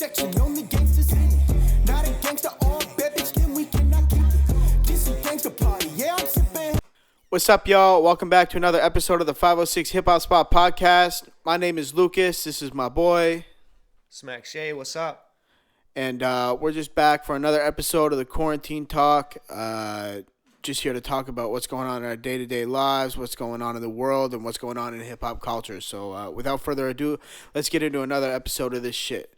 section, only gangsters in it. Not a gangster or a bad bitch, then we cannot keep it. This a gangster party, yeah, I'm sipping. What's up, y'all? Welcome back to another episode of the 506 Hip Hop Spot Podcast. My name is Lucas. This is my boy. Smak Shay, what's up? And we're just back for another episode of the Quarantine Talk. Just here to talk about what's going on in our day-to-day lives, what's going on in the world, and what's going on in hip-hop culture. So without further ado, let's get into another episode of this shit.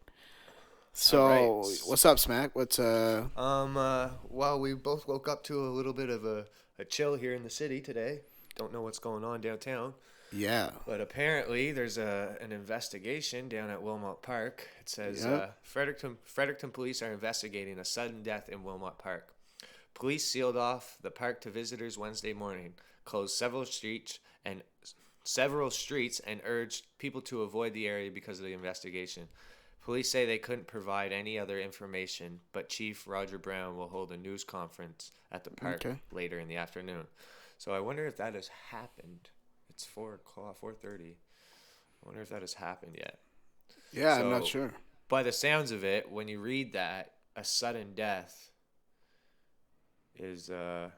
So, right. What's up, Smack? What's Well, we both woke up to a little bit of a chill here in the city today. Don't know what's going on downtown. Yeah. But apparently there's an investigation down at Wilmot Park. It says Fredericton police are investigating a sudden death in Wilmot Park. Police sealed off the park to visitors Wednesday morning, closed several streets and urged people to avoid the area because of the investigation. Police say they couldn't provide any other information, but Chief Roger Brown will hold a news conference at the park later in the afternoon. So I wonder if that has happened. It's 4:30. I wonder if that has happened yet. Yeah, I'm not sure. By the sounds of it, when you read that, a sudden death is, who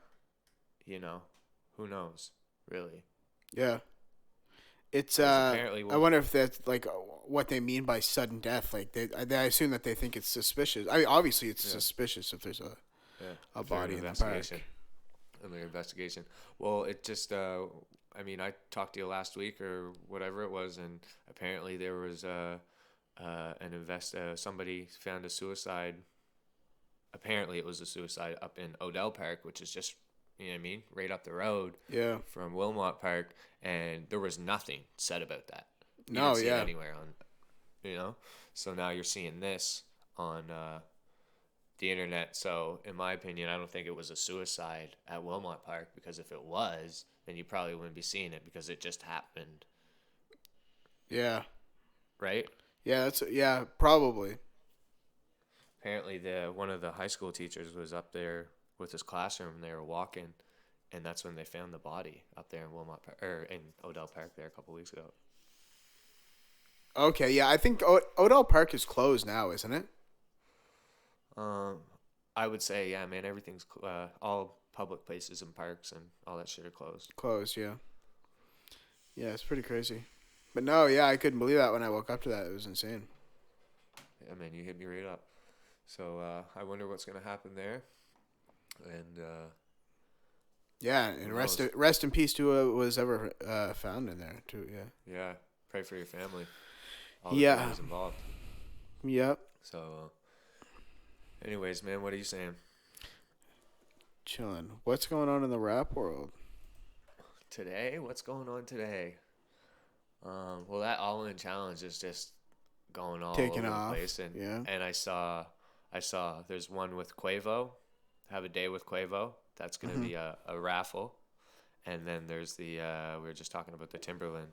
knows, really. Yeah. It's apparently I wonder if that's like what they mean by sudden death. Like I assume that they think it's suspicious. I mean, obviously it's suspicious if there's a body in the park. Under investigation. Well, it just I talked to you last week or whatever it was, and apparently there was somebody found a suicide. Apparently it was a suicide up in Odell Park, which is just, right up the road from Wilmot Park, and there was nothing said about that. You didn't see it anywhere on, So now you're seeing this on the internet. So in my opinion, I don't think it was a suicide at Wilmot Park, because if it was, then you probably wouldn't be seeing it because it just happened. Yeah. Right? Yeah, probably. Apparently, one of the high school teachers was up there with his classroom, and they were walking, and that's when they found the body up there in Wilmot Park, or in Odell Park there a couple weeks ago. Okay, yeah, I think Odell Park is closed now, isn't it? I would say, yeah, man, everything's all public places and parks and all that shit are closed. Closed, yeah. Yeah, it's pretty crazy. But no, yeah, I couldn't believe that when I woke up to that. It was insane. Yeah, man, you hit me right up. So I wonder what's gonna happen there. And and rest in peace to who was ever found in there too. Yeah. Yeah, pray for your family. All the families involved. Yep. So, anyways, man, what are you saying? Chilling. What's going on in the rap world today? What's going on today? Well, that All In challenge is just going all taking over off. The place, and I saw there's one with Quavo. Have a day with Quavo. That's going to be a raffle. And then there's the we were just talking about the Timbaland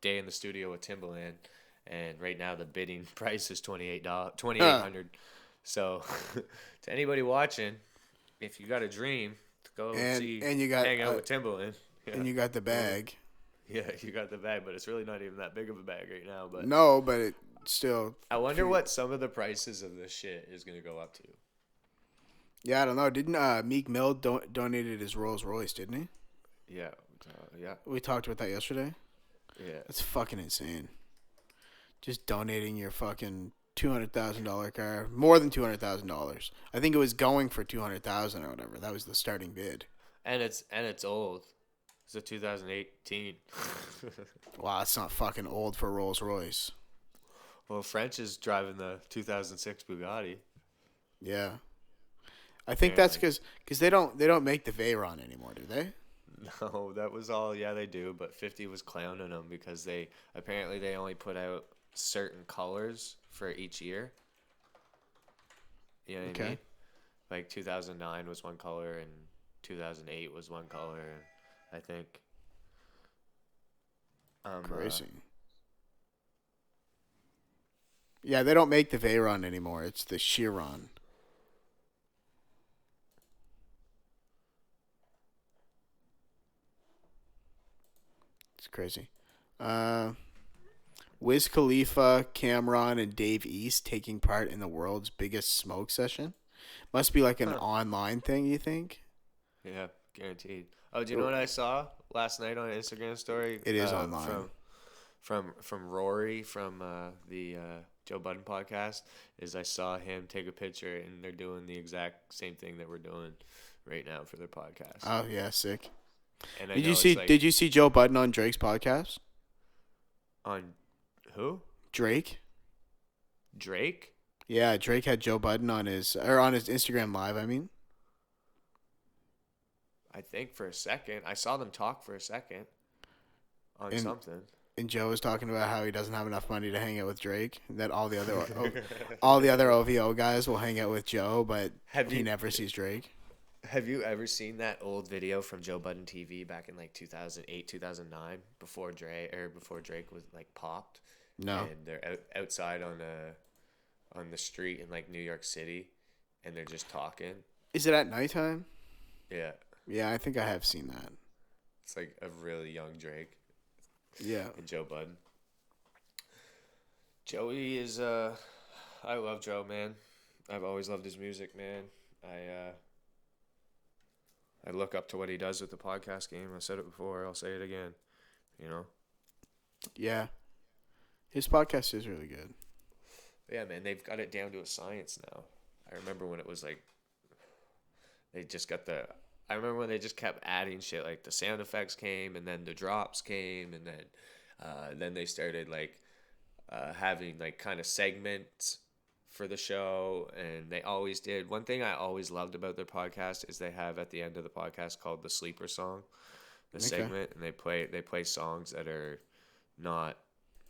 day in the studio with Timbaland, and right now the bidding price is $2,800. So to anybody watching, if you got a dream to go hang out with Timbaland, and you got the bag. Yeah, you got the bag, but it's really not even that big of a bag right now. But no, but it still. I wonder what some of the prices of this shit is going to go up to. Yeah, I don't know. Didn't Meek Mill donated his Rolls Royce, didn't he? Yeah, yeah. We talked about that yesterday. Yeah. That's fucking insane. Just donating your fucking $200,000 car, more than $200,000. I think it was going for $200,000 or whatever. That was the starting bid. And it's old. It's a 2018. Wow, it's not fucking old for Rolls Royce. Well, French is driving the 2006 Bugatti. Yeah, I think that's because they don't make the Veyron anymore, do they? No, that was all. Yeah, they do. But 50 was clowning them because they only put out certain colors for each year. You know what I mean? Like 2009 was one color and 2008 was one color. I think. Crazy. Yeah, they don't make the Veyron anymore. It's the Chiron. It's crazy. Wiz Khalifa, Cameron, and Dave East taking part in the world's biggest smoke session. Must be like an online thing, you think? Yeah, guaranteed. Oh, do you know what I saw last night on an Instagram story? It is online. From Rory from the Joe Budden podcast. Is I saw him take a picture, and they're doing the exact same thing that we're doing right now for their podcast. Oh yeah, sick. And Did you see Joe Budden on Drake's podcast? On who? Drake. Drake? Yeah, Drake had Joe Budden on his Instagram Live. I mean, I think for a second I saw them talk for a second on something. And Joe was talking about how he doesn't have enough money to hang out with Drake. That all the other OVO guys will hang out with Joe, but he never sees Drake. Have you ever seen that old video from Joe Budden TV back in like 2008, 2009, before Drake was like popped? No. And they're outside on the street in like New York City, and they're just talking. Is it at nighttime? Yeah. Yeah, I think I have seen that. It's like a really young Drake. Yeah. And Joe Budden. Joey is I love Joe, man. I've always loved his music, man. I look up to what he does with the podcast game. I said it before, I'll say it again. You know? Yeah. His podcast is really good. Yeah, man, they've got it down to a science now. I remember when it was like I remember when they just kept adding shit, like the sound effects came, and then the drops came, and then they started like having like kind of segments for the show, and they always did. One thing I always loved about their podcast is they have at the end of the podcast called the sleeper song, segment, and they play songs that are not,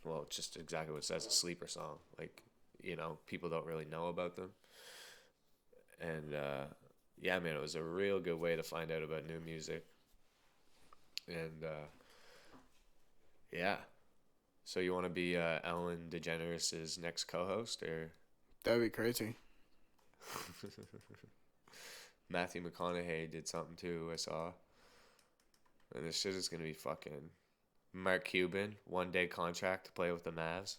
well, just exactly what it says, a sleeper song. Like, you know, people don't really know about them, and yeah, man, it was a real good way to find out about new music. And, yeah. So you want to be Ellen DeGeneres' next co-host, or? That'd be crazy. Matthew McConaughey did something too, I saw. And this shit is going to be fucking Mark Cuban, 1-day contract to play with the Mavs.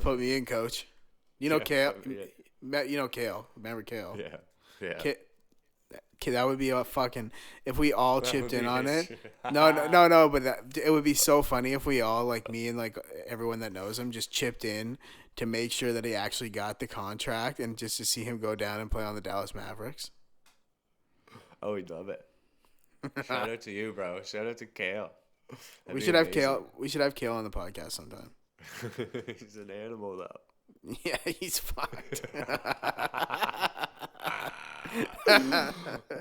Put me in, coach. You know, Kale. You know Kale. Remember Kale? Yeah. That would be a fucking, if we all chipped in on it. No, but it would be so funny if we all, like me and like everyone that knows him, just chipped in to make sure that he actually got the contract, and just to see him go down and play on the Dallas Mavericks. Oh, we'd love it. Shout out to you, bro. Shout out to Kale. We should have Kale on the podcast sometime. He's an animal, though. Yeah, he's fucked.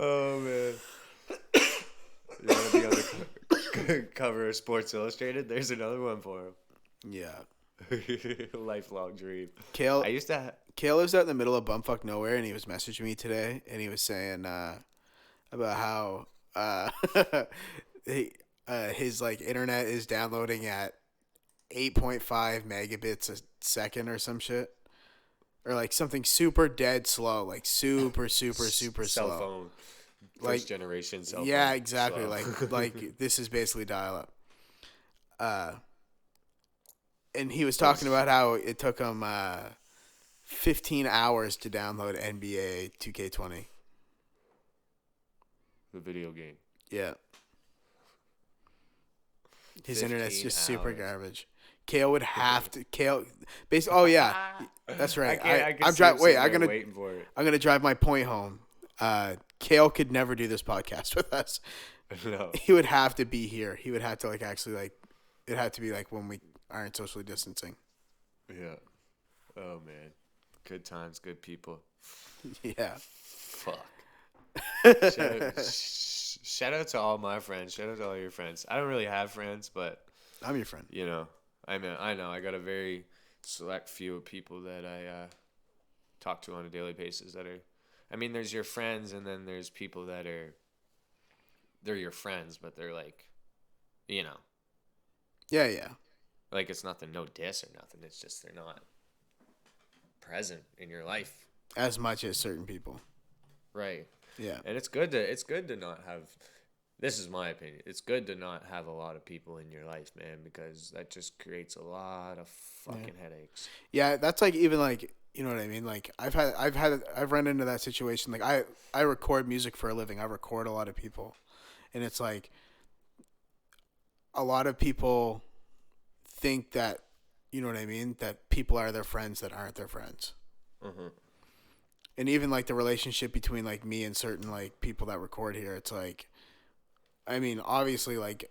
Oh, man. You want to be on the cover of Sports Illustrated? There's another one for him. Yeah. Lifelong dream. Kale lives out in the middle of bumfuck nowhere, and he was messaging me today, and he was saying about how his like internet is downloading at 8.5 megabits a second or some shit, or like something super dead slow, like super super super cell slow. Phone, like first generation cell yeah, phone. exactly. Slow. like this is basically dial up. And he was talking about how it took him 15 hours to download NBA 2K20. The video game. Yeah. His internet's just super garbage. Kale would have to. Oh yeah, that's right. I'm gonna drive my point home. Kale could never do this podcast with us. No. He would have to be here. He would have to it had to be like when we aren't socially distancing. Yeah. Oh man, good times, good people. Yeah. Fuck. Shout out to all my friends. Shout out to all your friends. I don't really have friends, but I'm your friend. You know, I know. I got a very select few of people that I talk to on a daily basis that are, there's your friends, and then there's people that they're your friends, but they're like, you know. Yeah. Like, it's nothing, no diss or nothing. It's just they're not present in your life as much as certain people. Right. Yeah. And it's good to not have This is my opinion. It's good to not have a lot of people in your life, man, because that just creates a lot of fucking headaches. Yeah, that's like even like you know what I mean. Like I've run into that situation. Like I record music for a living. I record a lot of people, and it's like a lot of people think that you know what I mean. That people are their friends that aren't their friends. Mm-hmm. And even like the relationship between like me and certain like people that record here, it's like, I mean, obviously like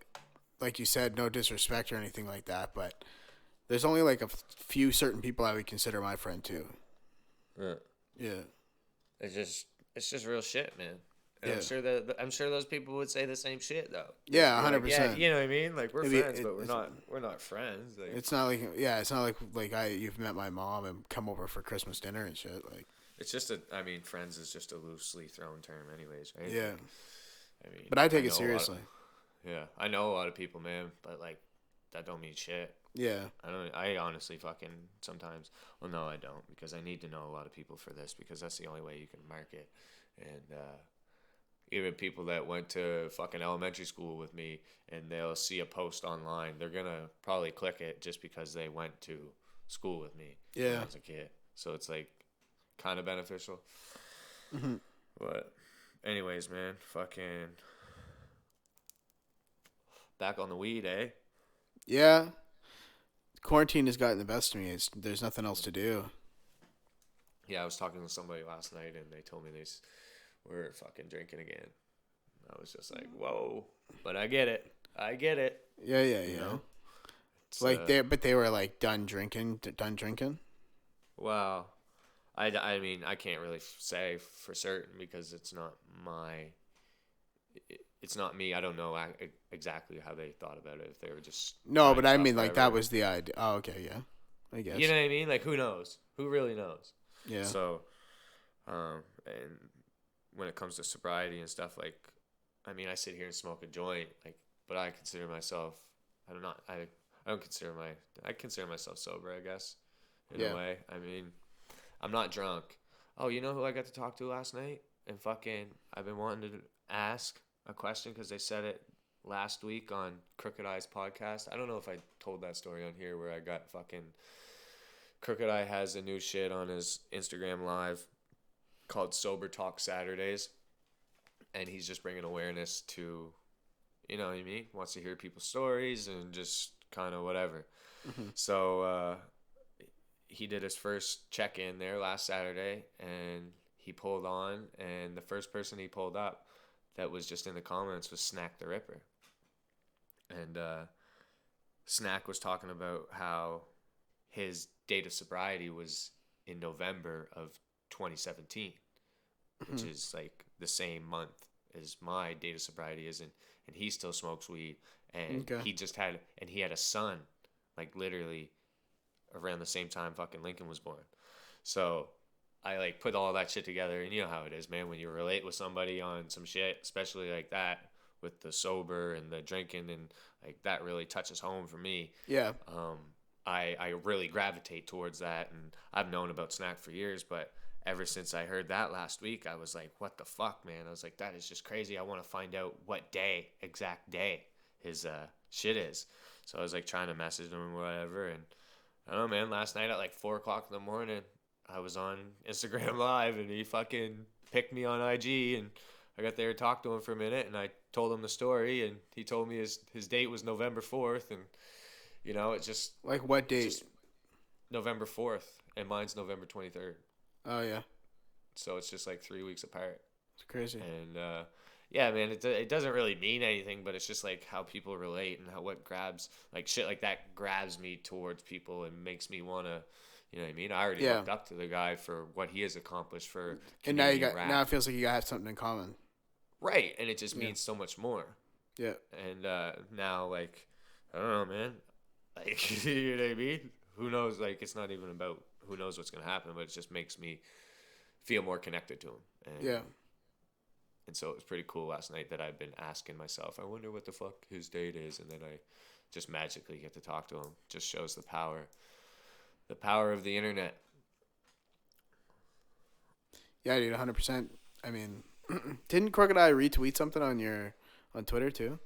you said, no disrespect or anything like that, but there's only like a few certain people I would consider my friend too. Yeah. Yeah. It's just real shit, man. And Yeah. I'm sure those people would say the same shit though. Yeah, You're 100%. Like, yeah, you know what I mean? Like we're Maybe friends, but we're not friends. Like, it's not like you've met my mom and come over for Christmas dinner and shit. Like it's just friends is just a loosely thrown term, anyways, right? yeah. I mean, but I take it seriously. Yeah, I know a lot of people, man, but like that don't mean shit. Yeah. I honestly fucking sometimes. Well, no, I don't, because I need to know a lot of people for this, because that's the only way you can market. And even people that went to fucking elementary school with me, and they'll see a post online, they're gonna probably click it just because they went to school with me when I was a kid. So it's like kind of beneficial. Mm-hmm. But anyways, man, fucking back on the weed, eh? Yeah. Quarantine has gotten the best of me. There's nothing else to do. Yeah, I was talking to somebody last night, and they told me they were fucking drinking again. I was just like, whoa. But I get it. Yeah. You know? Like they were like done drinking. Well, I mean, I can't really say for certain, because it's not me. I don't know exactly how they thought about it. If they were just no, but I mean, like that was the idea. Oh, okay, yeah, I guess. You know what I mean? Like, who knows? Who really knows? Yeah. So, and when it comes to sobriety and stuff, like, I mean, I sit here and smoke a joint, like, but I consider myself. I consider myself sober, I guess, in a way. I mean, I'm not drunk. Oh, you know who I got to talk to last night? And fucking, I've been wanting to ask a question because they said it last week on Crooked Eye's podcast. I don't know if I told that story on here, where I got fucking Crooked Eye has a new shit on his Instagram live called Sober Talk Saturdays, and he's just bringing awareness to, you know what I mean? Wants to hear people's stories and just kind of whatever. Mm-hmm. So he did his first check-in there last Saturday, and he pulled on, and the first person he pulled up that was just in the comments was Snack the Ripper. And Snack was talking about how his date of sobriety was in November of 2017, which is like the same month as my date of sobriety is, and he still smokes weed, and he had a son, like literally around the same time fucking Lincoln was born. So I like put all that shit together, and you know how it is, man, when you relate with somebody on some shit, especially like that with the sober and the drinking, and like that really touches home for me. Yeah. I really gravitate towards that, and I've known about Snack for years, but ever since I heard that last week, I was like, what the fuck, man? I was like, that is just crazy. I want to find out what exact day his shit is. So I was like trying to message him and whatever, and I don't know, man, last night at like 4 o'clock in the morning, I was on Instagram Live, and he fucking picked me on IG, and I got there and talked to him for a minute, and I told him the story, and he told me his date was November 4th, and you know, it's just like what date? November 4th, and mine's November 23rd. Oh yeah. So it's just like 3 weeks apart. It's crazy. And yeah, man, it doesn't really mean anything, but it's just like how people relate, and what grabs, like shit like that grabs me towards people and makes me want to, you know what I mean? I already looked up to the guy for what he has accomplished for Canadian rap. Now it feels like you have something in common. Right, and it just means so much more. Yeah. And now, like, I don't know, man. Like, you know what I mean? Who knows? Like, it's not even about who knows what's going to happen, but it just makes me feel more connected to him. And, and so it was pretty cool last night that I've been asking myself, I wonder what the fuck his date is, and then I just magically get to talk to him. Just shows the power of the internet. Yeah, dude, 100%. I mean, didn't Crocodile retweet something on On Twitter too?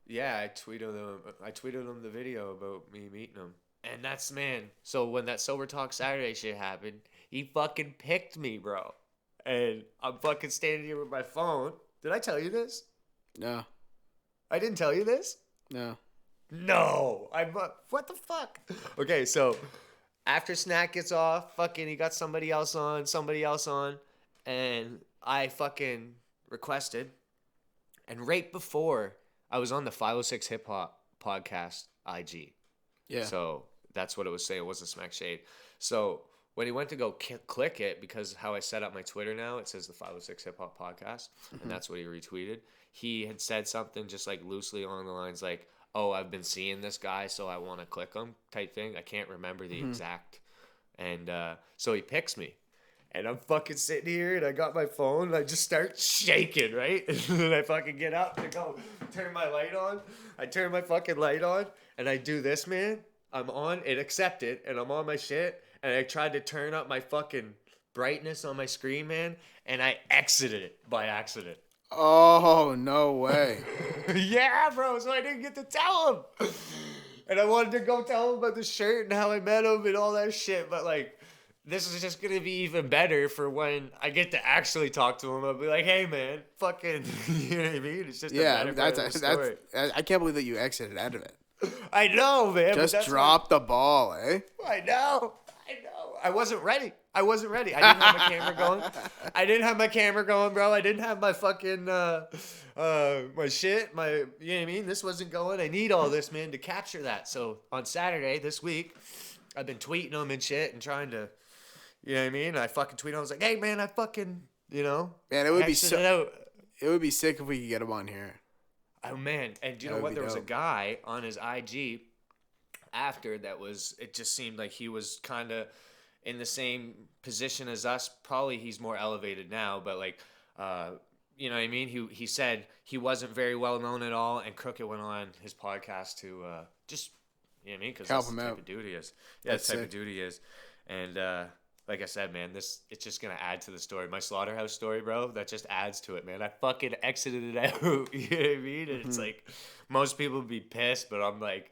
Yeah, I tweeted him the video about me meeting him. And that's, man, so when that Sober Talk Saturday shit happened, he fucking picked me, bro. And I'm fucking standing here with my phone. Did I tell you this? No. I didn't tell you this? No. No. What the fuck? Okay, so after Snack gets off, fucking he got somebody else on, and I fucking requested. And right before, I was on the 506 Hip Hop podcast IG. Yeah. So that's what it was saying. It wasn't Smack Shade. So when he went to go click it, because how I set up my Twitter now, it says the 506 Hip Hop Podcast, and that's what he retweeted. He had said something just like loosely along the lines like, oh, I've been seeing this guy, so I want to click him type thing. I can't remember the exact. And so he picks me. And I'm fucking sitting here, and I got my phone, and I just start shaking, right? And then I fucking get up and go turn my light on. I turn my fucking light on, and I do this, man. I'm on, it accepted, and I'm on my shit, and I tried to turn up my fucking brightness on my screen, man, and I exited it by accident. Oh, no way. Yeah, bro, so I didn't get to tell him. And I wanted to go tell him about the shirt and how I met him and all that shit, but like, this is just going to be even better for when I get to actually talk to him. I'll be like, hey, man, fucking, you know what I mean? It's just a better part of the story. I can't believe that you exited out of it. I know, man. Just drop the ball, eh? I know. I wasn't ready. I didn't have my camera going. Bro. I didn't have my fucking, my shit, you know what I mean? This wasn't going. I need all this, man, to capture that. So on Saturday this week, I've been tweeting them and shit and trying to, you know what I mean? I fucking tweet. I was like, "Hey, man, I fucking, you know." Man, it would be so. It would be sick if we could get him on here. Oh man, and you know what? There was a guy on his IG after that was. It just seemed like he was kind of in the same position as us. Probably he's more elevated now, but like, you know what I mean? He said he wasn't very well known at all, and Crooked went on his podcast to just, you know what I mean? Because that's the type of dude he is. Yeah, that's the type of dude he is, and. Like I said, man, it's just going to add to the story. My slaughterhouse story, bro, that just adds to it, man. I fucking exited it out. You know what I mean? And it's like, most people would be pissed, but I'm like,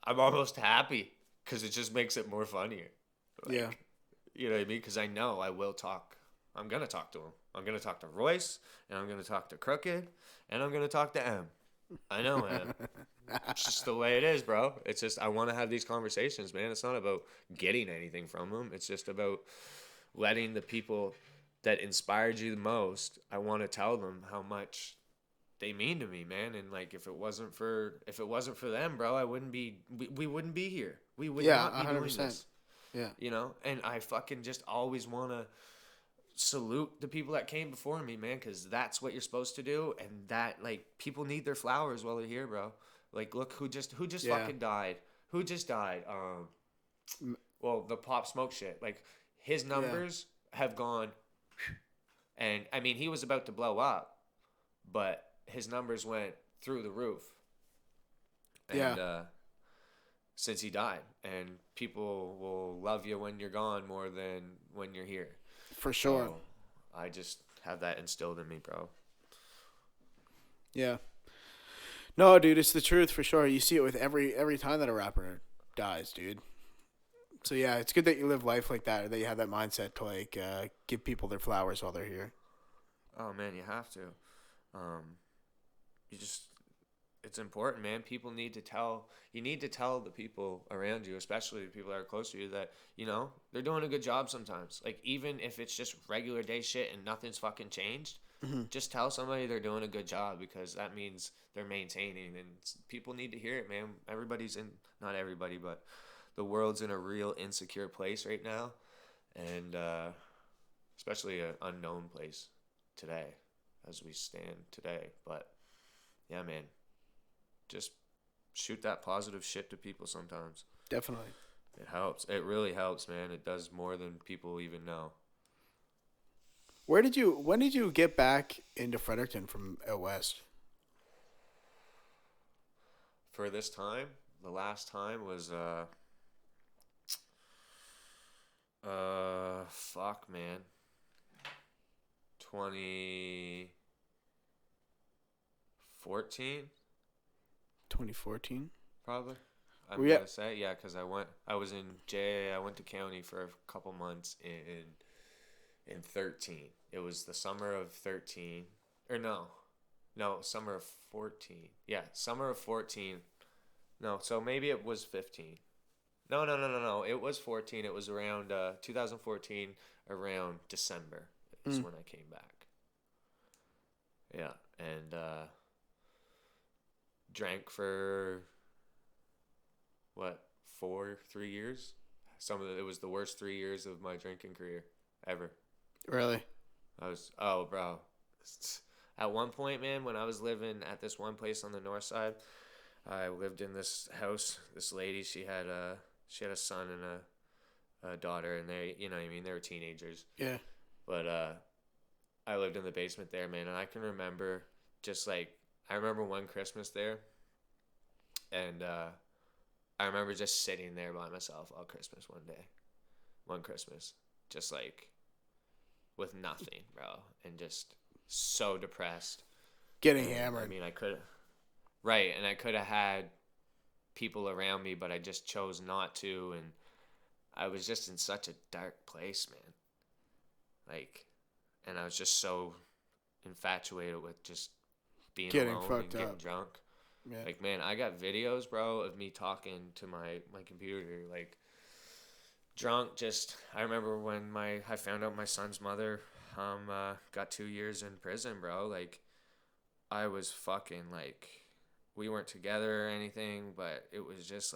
I'm almost happy because it just makes it more funnier. Like, yeah. You know what I mean? Because I know I will talk. I'm going to talk to him. I'm going to talk to Royce, and I'm going to talk to Crooked, and I'm going to talk to M. I know, man. It's just the way it is, bro. It's just I want to have these conversations, man. It's not about getting anything from them. It's just about letting the people that inspired you the most, I want to tell them how much they mean to me, man. And like if it wasn't for them, bro, I wouldn't be we wouldn't be here. We would not be 100%. Doing this. Yeah. You know? And I fucking just always want to salute the people that came before me, man, because that's what you're supposed to do. And that, like, people need their flowers while they're here, bro. Like, look who just fucking died. Who just died? Well, the Pop Smoke shit. Like, his numbers have gone, and I mean, he was about to blow up, but his numbers went through the roof. And, since he died, and people will love you when you're gone more than when you're here. For sure. So I just have that instilled in me, bro. Yeah. No, dude, it's the truth for sure. You see it with every time that a rapper dies, dude. So yeah, it's good that you live life like that, or that you have that mindset to like give people their flowers while they're here. Oh man, you have to. It's important, man. People need to tell. You need to tell the people around you, especially the people that are close to you, that you know they're doing a good job sometimes. Like even if it's just regular day shit and nothing's fucking changed, just tell somebody they're doing a good job because that means they're maintaining. And people need to hear it, man. Not everybody, but the world's in a real insecure place right now, and especially an unknown place today, as we stand today. But yeah, man. Just shoot that positive shit to people sometimes. Definitely. It helps. It really helps, man. It does more than people even know. When did you get back into Fredericton from out west? For this time, the last time was fuck, man. 20 2014? Probably. I'm gonna say because I went to county for a couple months in 13. It was the summer of 13, or no, summer of 14. Yeah, summer of 14. No, so maybe it was 15. No. It was 14. It was around 2014, around December is when I came back. Yeah, and drank for what 3 years. It was the worst 3 years of my drinking career ever. Really? Bro. At one point, man, when I was living at this one place on the north side, I lived in this house. This lady, she had a son and a daughter, and they, you know what I mean, they were teenagers. Yeah. But I lived in the basement there, man, and I can remember I remember one Christmas there, and I remember just sitting there by myself all Christmas one Christmas, just like with nothing, bro, and just so depressed. Getting hammered. I mean, I could have had people around me, but I just chose not to, and I was just in such a dark place, man. And I was just so infatuated with just being alone and getting drunk. Yeah. Man, I got videos, bro, of me talking to my computer, drunk. I remember when I found out my son's mother got 2 years in prison, bro. I was fucking we weren't together or anything, but it was just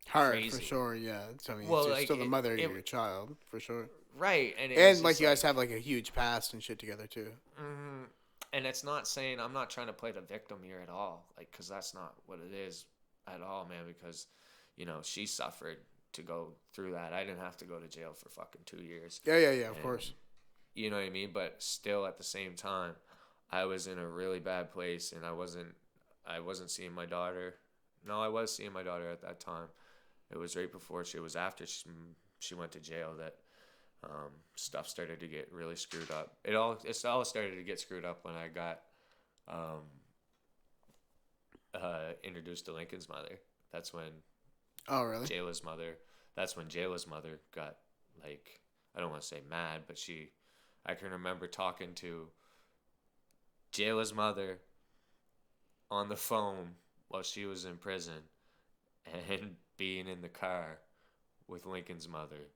hard crazy. For sure. Yeah, you're still the mother of your child, for sure. Right, and you guys have a huge past and shit together too. Mm-hmm. And it's not saying, I'm not trying to play the victim here at all, because that's not what it is at all, man, because, she suffered to go through that. I didn't have to go to jail for fucking 2 years. Yeah, of course. You know what I mean? But still, at the same time, I was in a really bad place, and I wasn't seeing my daughter. No, I was seeing my daughter at that time. It was right before it was after she went to jail that stuff started to get really screwed up. It all started to get screwed up when I got introduced to Lincoln's mother. That's when really? Jayla's mother. That's when Jayla's mother got I don't want to say mad, but I can remember talking to Jayla's mother on the phone while she was in prison, and being in the car with Lincoln's mother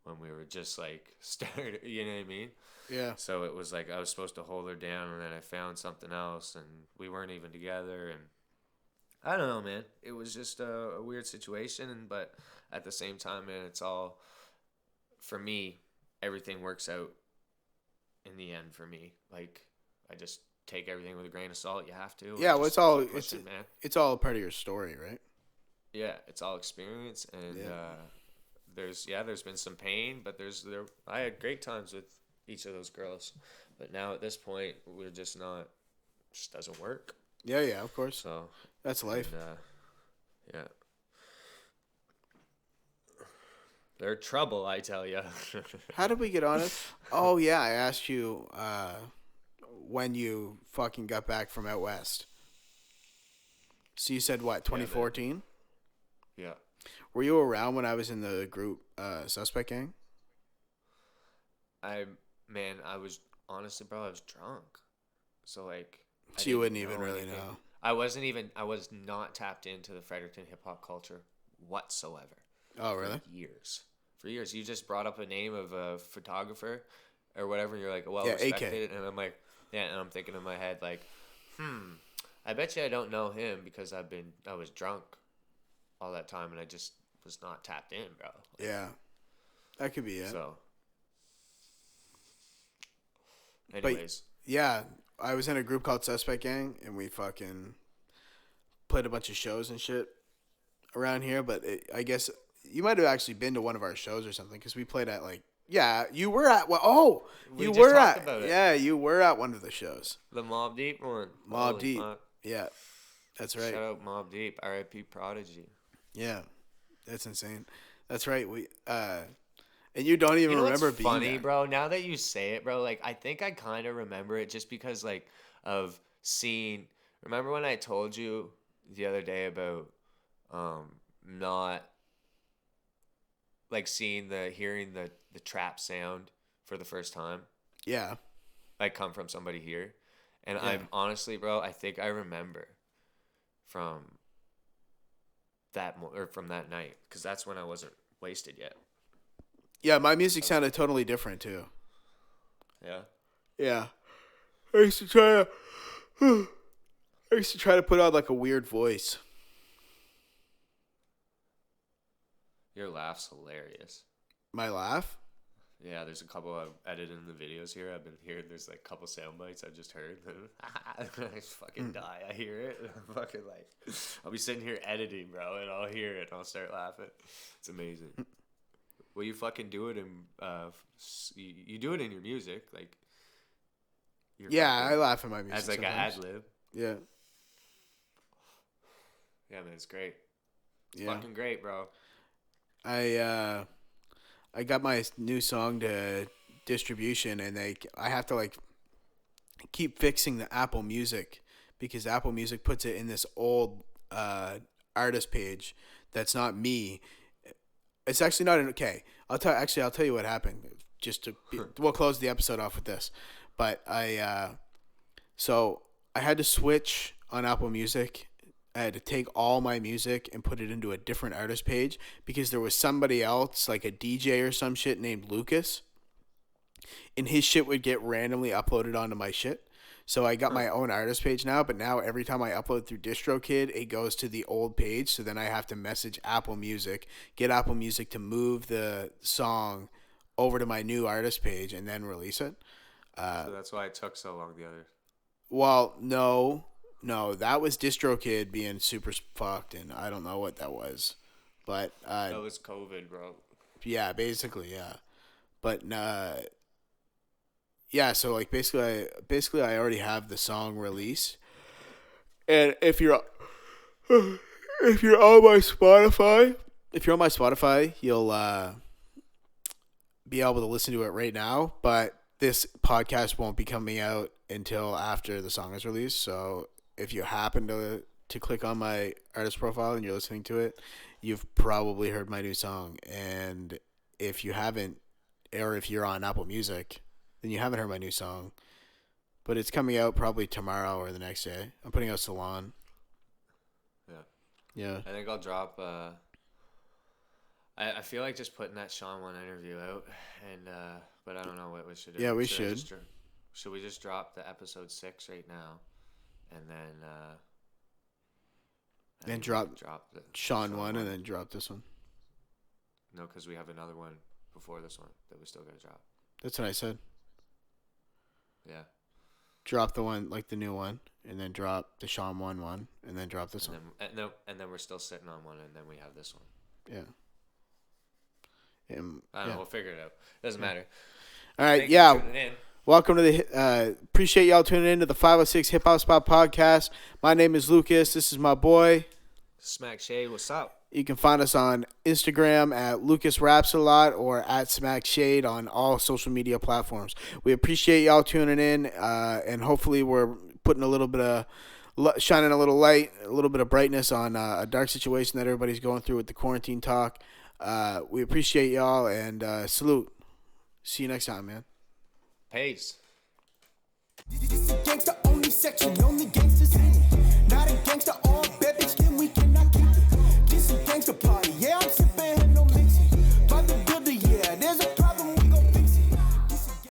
when we were just started, you know what I mean? Yeah. So it was I was supposed to hold her down, and then I found something else, and we weren't even together, and I don't know, man. It was just a weird situation, but at the same time, man, it's all, for me, everything works out in the end for me. I just take everything with a grain of salt. You have to. Yeah, well, it's all part of your story, right? Yeah, it's all experience, and there's been some pain, but I had great times with each of those girls, but now at this point we're just doesn't work. Yeah, of course. So that's life. And, yeah, they're trouble, I tell you. How did we get on it? Oh yeah, I asked you when you fucking got back from out west. So you said what, 2014? Yeah. Were you around when I was in the group Suspect Gang? I was, honestly, bro, I was drunk. So so you wouldn't even really know. I was not tapped into the Fredericton hip hop culture whatsoever. Oh, really? For years. You just brought up a name of a photographer or whatever, and you're like, well, respected. AK. And I'm like, yeah, and I'm thinking in my head, I bet you I don't know him because I was drunk all that time, and I just was not tapped in, bro. Yeah. That could be it. So, anyways. But, yeah, I was in a group called Suspect Gang, and we fucking played a bunch of shows and shit around here, but I guess you might have actually been to one of our shows or something, because we played at you were at you were at one of the shows. The Mobb Deep one. Mobb Deep. Yeah. That's right. Shout out Mobb Deep, R.I.P. Prodigy. Yeah. That's insane. That's right. We And you don't even remember what's being funny, there. bro? Now that you say it, bro, like I think I kind of remember it just because like of seeing. Remember when I told you the other day about not like hearing the trap sound for the first time? Yeah. Like come from somebody here. And Yeah. I'm honestly, bro, I think I remember from from that night because that's when I wasn't wasted yet. Yeah, my music sounded totally different too. Yeah. Yeah. I used to try to put on like a weird voice. Your laugh's hilarious. My laugh? Yeah, there's a couple I've edited in the videos here. I've been hearing there's like a couple sound bites I just heard. I just fucking die. I hear it. And I'm fucking like, I'll be sitting here editing, bro, and I'll hear it and I'll start laughing. It's amazing. Well, you fucking do it in, you do it in your music, like. Yeah, I laugh at my music as like sometimes. an ad lib. Yeah. Yeah, man, it's great. It's Yeah. fucking great, bro. I got my new song to distribution, and I have to like keep fixing the Apple Music because Apple Music puts it in this old artist page that's not me. It's actually not okay. I'll tell you what happened. We'll close the episode off with this, but so I had to switch on Apple Music. I had to take all my music and put it into a different artist page because there was somebody else, like a DJ or some shit named Lucas, and his shit would get randomly uploaded onto my shit. So I got my own artist page now, but now every time I upload through DistroKid, it goes to the old page. So then I have to message Apple Music, get Apple Music to move the song over to my new artist page and then release it. So that's why it took so long the other. Well, no, that was DistroKid being super fucked, and I don't know what that was. But that was COVID, bro. Yeah, basically, yeah. But yeah, so like basically I already have the song released. And if you're on my Spotify, you'll be able to listen to it right now, but this podcast won't be coming out until after the song is released. So if you happen to click on my artist profile and you're listening to it, you've probably heard my new song. And if you haven't, or if you're on Apple Music, then you haven't heard my new song. But it's coming out probably tomorrow or the next day. I'm putting out Salon. Yeah. I think I'll drop. I feel like just putting that Sean 1 interview out, and but I don't know what we should do. Yeah, we should. Should we just drop the episode 6 right now, and then drop the Sean 1 and then drop this one? No, because we have another one before this one that we still gotta drop. That's what I said. Yeah. Drop the one, like the new one, and then drop the Sean 1, and then drop this one. And then we're still sitting on one, and then we have this one. Yeah. I don't know. We'll figure it out. Doesn't matter. All right. Thanks Yeah. for tuning in. Welcome to the. Appreciate y'all tuning in to the 506 Hip Hop Spot podcast. My name is Lucas. This is my boy. Smak Shade. What's up? You can find us on Instagram at Lucas Raps a Lot or at Smak Shade on all social media platforms. We appreciate y'all tuning in, and hopefully we're putting a little bit of shining a little light, a little bit of brightness on a dark situation that everybody's going through with the quarantine talk. We appreciate y'all and salute. See you next time, man. Peace. This is gangsta only section, only gangsters in